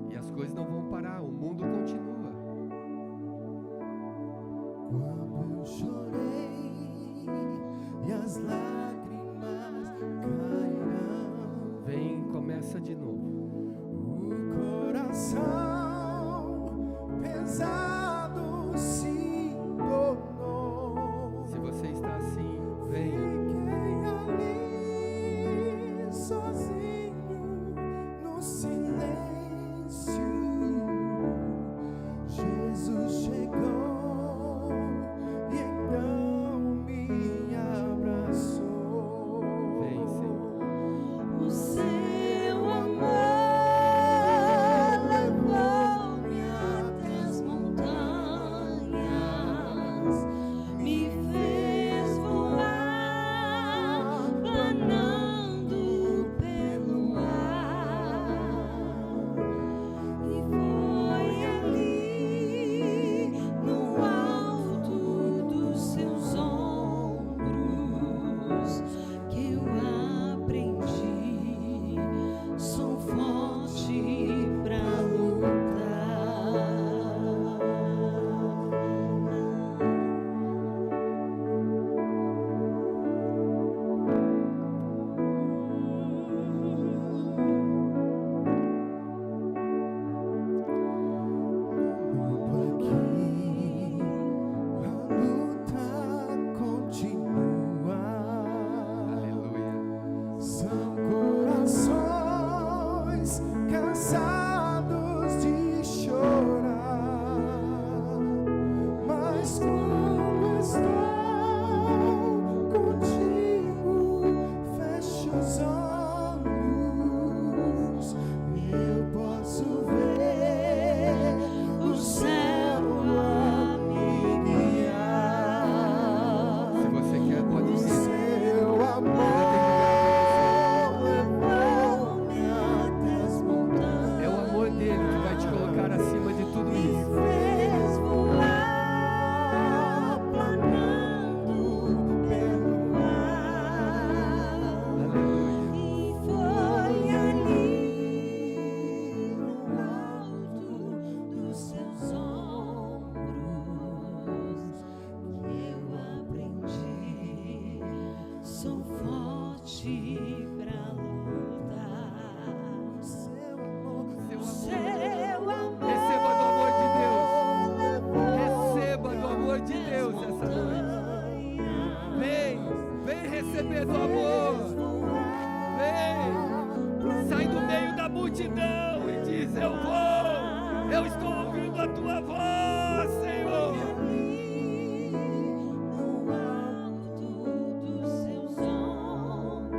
E as coisas não vão parar, o mundo continua. Quando eu chorei e as lágrimas cairão, Vem, começa de novo. o coração pesado se tornou. Se você está assim, venha. Fiquei ali sozinho no silêncio. Jesus chegou e então me abraçou. Vem, Senhor. O seu amor levou cansados de chorar, mas quando estou contigo, fecho os olhos e eu posso ver o céu a me guiar. Se você quer, pode O vir. seu amor levou-me até as montanhas. É o amor dele que vai te colocar acima de tudo Me isso. fez voar, planando pelo ar. Aleluia. E foi ali no alto dos seus ombros que eu aprendi. Sou forte pra lutar. Seu amor, Seu amor. Seu amor Receba do amor de Deus. levou Receba do amor de Deus essa noite. Vem receber do amor. Vem, sai do meio da multidão e diz: eu vou, eu estou ouvindo a tua voz, Senhor. no alto dos seus ombros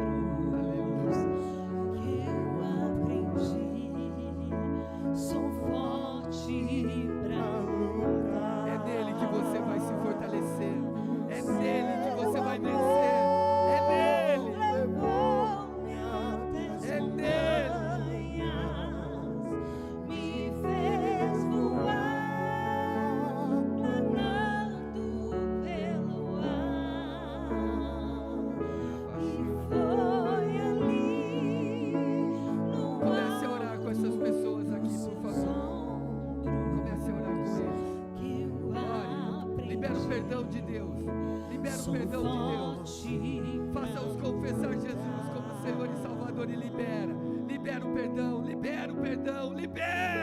que eu aprendi. Sou forte pra lutar. É nele que você vai se fortalecer. É nele que você vai vencer. É nele. Levou-me até as É nele. montanhas, me fez voar, planando pelo ar. E foi ali no Comece a orar com essas pessoas aqui, por favor. ombros Comece a orar com eles. que eu Ore. Libera o perdão de Deus. Libera o sou perdão de Deus. forte Faça-os confessar Jesus como Senhor e Salvador e libera. Libera o perdão, libera o perdão, libera.